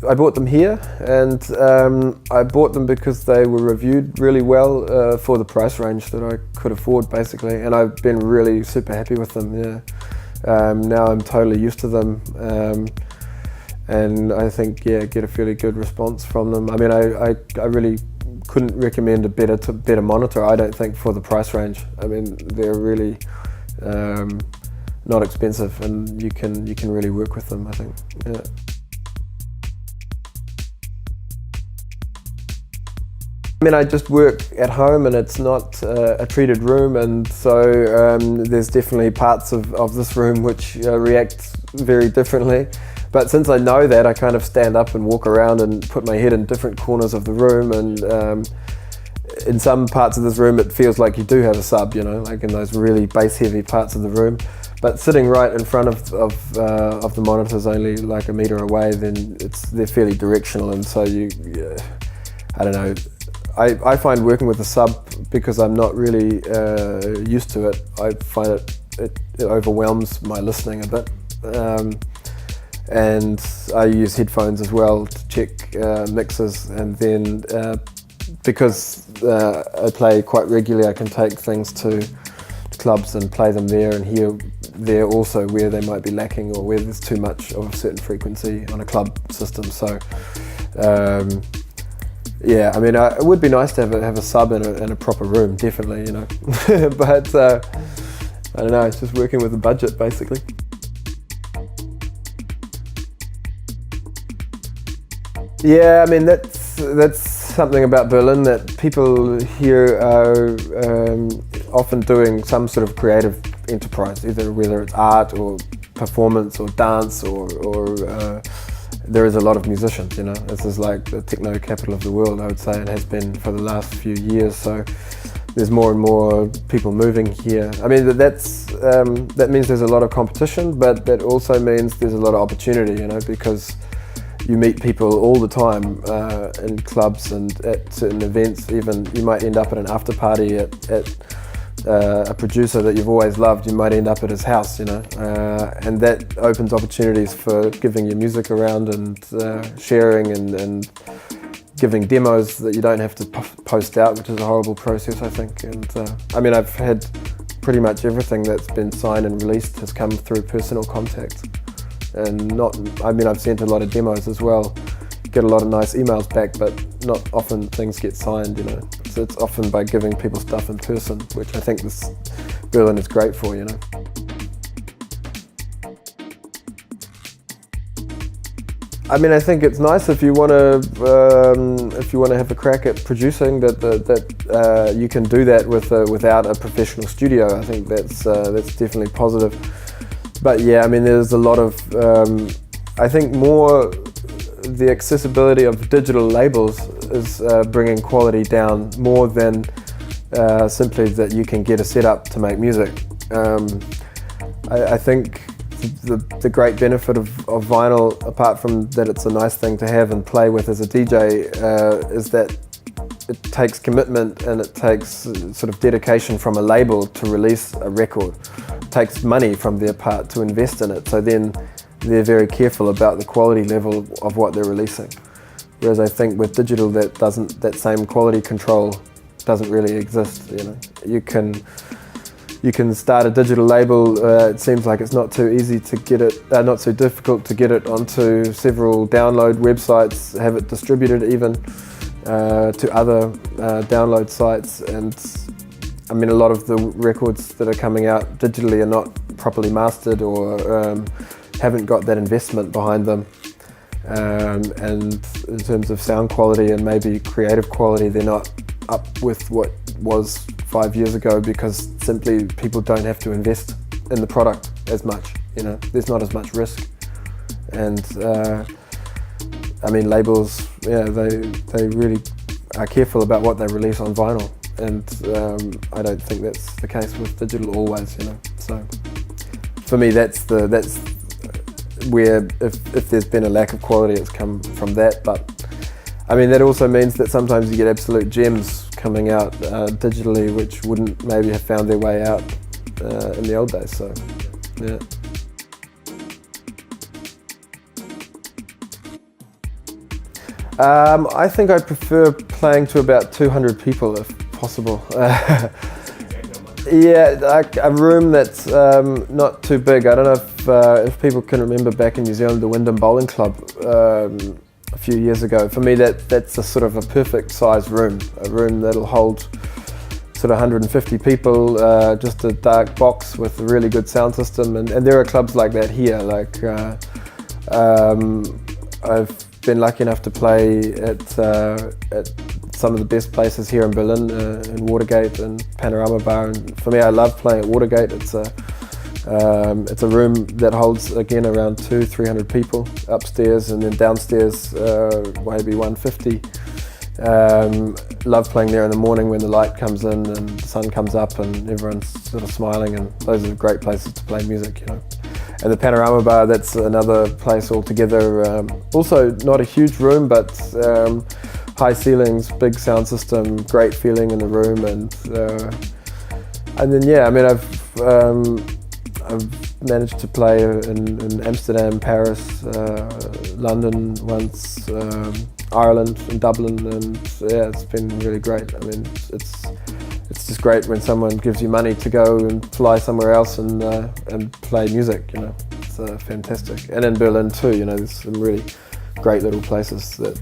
I bought them here, and I bought them because they were reviewed really well for the price range that I could afford, basically, and I've been really super happy with them. Yeah, now I'm totally used to them, and I think get a fairly good response from them. I mean, I really couldn't recommend a better monitor, I don't think, for the price range. I mean, they're really not expensive, and you can really work with them, I think. Yeah. I mean, I just work at home, and it's not a treated room, and so there's definitely parts of this room which react very differently. But since I know that, I kind of stand up and walk around and put my head in different corners of the room, and in some parts of this room it feels like you do have a sub, you know, like in those really bass-heavy parts of the room. But sitting right in front of the monitors, only like a metre away, then they're fairly directional, and so I don't know. I find working with a sub, because I'm not really used to it, I find it overwhelms my listening a bit. And I use headphones as well to check mixes, and then because I play quite regularly, I can take things to clubs and play them there, and hear there also where they might be lacking, or where there's too much of a certain frequency on a club system. So yeah, I mean, it would be nice to have a sub in a proper room, definitely, you know. But I don't know, it's just working with the budget, basically. Yeah, I mean, that's something about Berlin, that people here are often doing some sort of creative enterprise, whether it's art or performance or dance, or there is a lot of musicians, you know. This is like the techno capital of the world, I would say, and has been for the last few years. So there's more and more people moving here. I mean, that means there's a lot of competition, but that also means there's a lot of opportunity, you know, because you meet people all the time in clubs and at certain events. Even you might end up at an after party at a producer that you've always loved. You might end up at his house, you know, and that opens opportunities for giving your music around, and sharing, and giving demos that you don't have to post out, which is a horrible process, I think. And I mean, I've had pretty much everything that's been signed and released has come through personal contact. And I've sent a lot of demos as well, get a lot of nice emails back, but not often things get signed, you know. So it's often by giving people stuff in person, which I think this Berlin is great for, you know. I mean, I think it's nice if you want to have a crack at producing, that you can do that without a professional studio. I think that's definitely positive. But yeah, I mean, there's a lot of, I think more the accessibility of digital labels is bringing quality down more than simply that you can get a setup to make music. I think the great benefit of vinyl, apart from that it's a nice thing to have and play with as a DJ, is that it takes commitment, and it takes sort of dedication from a label to release a record. It takes money from their part to invest in it, so then they're very careful about the quality level of what they're releasing. Whereas I think with digital, that same quality control doesn't really exist. You know, you can start a digital label. It seems like it's not too easy to get it, not so difficult to get it onto several download websites, have it distributed even to other download sites. And I mean, a lot of the records that are coming out digitally are not properly mastered, or haven't got that investment behind them. And in terms of sound quality and maybe creative quality, they're not up with what was 5 years ago, because simply people don't have to invest in the product as much. You know, there's not as much risk. And I mean, labels, yeah, they really are careful about what they release on vinyl, and I don't think that's the case with digital always. You know, so for me, that's where if there's been a lack of quality, it's come from that. But I mean, that also means that sometimes you get absolute gems coming out digitally, which wouldn't maybe have found their way out in the old days. So yeah. I think I prefer playing to about 200 people if possible. Yeah, like a room that's not too big. I don't know if people can remember back in New Zealand, the Wyndham Bowling Club a few years ago. For me, that's a sort of a perfect size room, a room that'll hold sort of 150 people, just a dark box with a really good sound system. And there are clubs like that here. Like I've been lucky enough to play at some of the best places here in Berlin, in Watergate and Panorama Bar. And for me, I love playing at Watergate. It's a room that holds again around 200-300 people upstairs, and then downstairs maybe 150. Love playing there in the morning when the light comes in and the sun comes up and everyone's sort of smiling, and those are great places to play music, you know. And the Panorama Bar, that's another place altogether. Also not a huge room, but high ceilings, big sound system, great feeling in the room, and then yeah, I mean I've managed to play in Amsterdam, Paris, London once, Ireland and Dublin, and yeah, it's been really great. I mean, it's just great when someone gives you money to go and fly somewhere else and play music, you know. It's fantastic. And in Berlin too, you know, there's some really great little places, that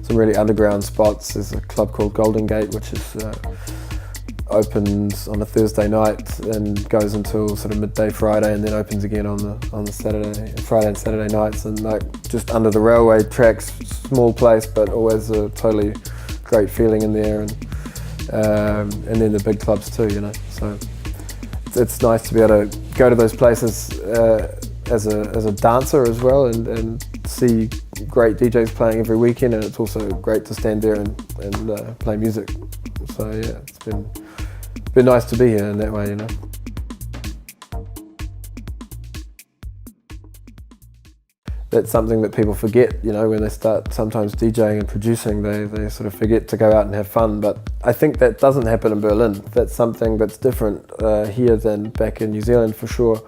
some really underground spots. There's a club called Golden Gate, which is opens on a Thursday night and goes until sort of midday Friday, and then opens again on the Friday and Saturday nights, and like just under the railway tracks, small place, but always a totally great feeling in there, and then the big clubs too, you know. So it's nice to be able to go to those places as a dancer as well, and see great DJs playing every weekend, and it's also great to stand there and play music. So yeah, it's been nice to be here in that way, you know. That's something that people forget, you know, when they start sometimes DJing and producing, they sort of forget to go out and have fun. But I think that doesn't happen in Berlin. That's something that's different here than back in New Zealand for sure.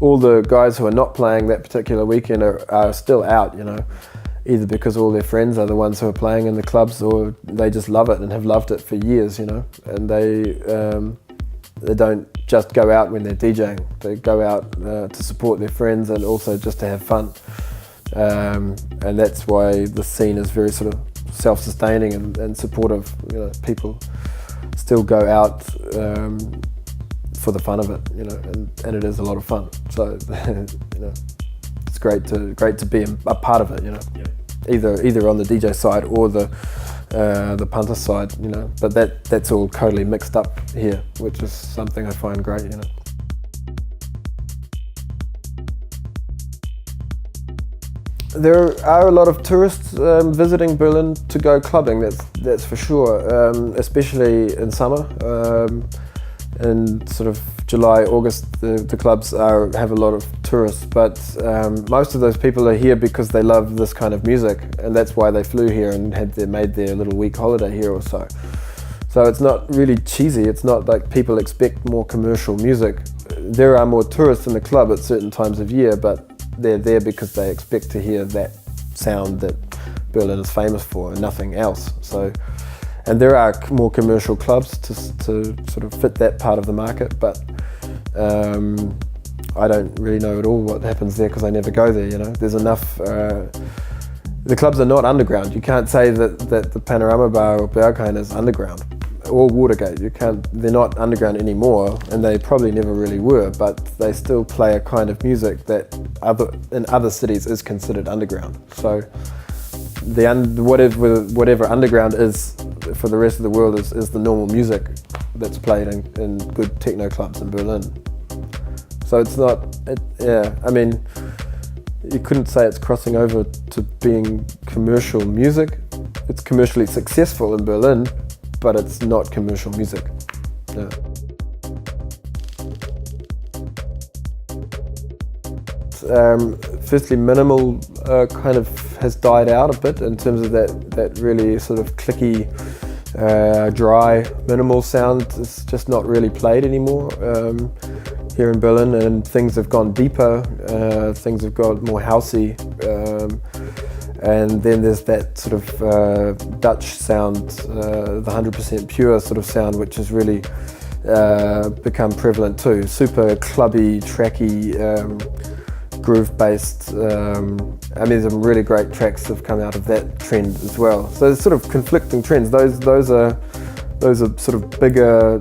All the guys who are not playing that particular weekend are still out, you know, either because all their friends are the ones who are playing in the clubs, or they just love it and have loved it for years, you know. And they don't just go out when they're DJing. They go out to support their friends and also just to have fun. And that's why the scene is very sort of self-sustaining and supportive. You know, people still go out for the fun of it, you know, and it is a lot of fun. So, you know, it's great to be a part of it, you know. Yeah. Either on the DJ side or the punter side, you know. But that's all totally mixed up here, which is something I find great, you know. There are a lot of tourists visiting Berlin to go clubbing, that's for sure, especially in summer. In sort of July, August, the clubs have a lot of tourists, but most of those people are here because they love this kind of music, and that's why they flew here and made their little week holiday here or so. So it's not really cheesy. It's not like people expect more commercial music. There are more tourists in the club at certain times of year, but they're there because they expect to hear that sound that Berlin is famous for and nothing else. So, and there are more commercial clubs to sort of fit that part of the market, but I don't really know at all what happens there because I never go there, you know. There's enough, the clubs are not underground. You can't say that the Panorama Bar or Berghain is underground, or Watergate. They're not underground anymore, and they probably never really were, but they still play a kind of music that in other cities is considered underground. So whatever underground is for the rest of the world is the normal music that's played in good techno clubs in Berlin. So it's not, yeah, I mean, you couldn't say it's crossing over to being commercial music. It's commercially successful in Berlin, but it's not commercial music. Yeah. Firstly, minimal kind of has died out a bit in terms of that really sort of clicky, dry, minimal sound. It's just not really played anymore here in Berlin, and things have gone deeper, things have got more housey, And then there's that sort of Dutch sound, the 100% pure sort of sound, which has really become prevalent too. Super clubby, tracky, groove-based. I mean, some really great tracks have come out of that trend as well. So there's sort of conflicting trends. Those are sort of bigger,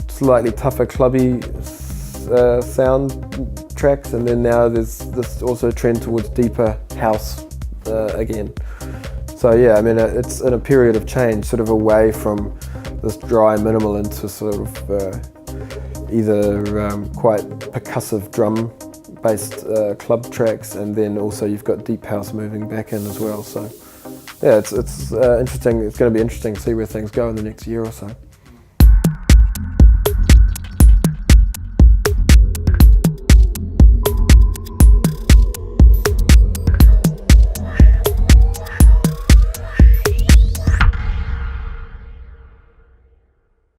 slightly tougher, clubby sound tracks, and then now there's this also trend towards deeper house again. So yeah, I mean, it's in a period of change, sort of away from this dry minimal into sort of either quite percussive drum based club tracks, and then also you've got deep house moving back in as well. So yeah, it's interesting. It's going to be interesting to see where things go in the next year or so.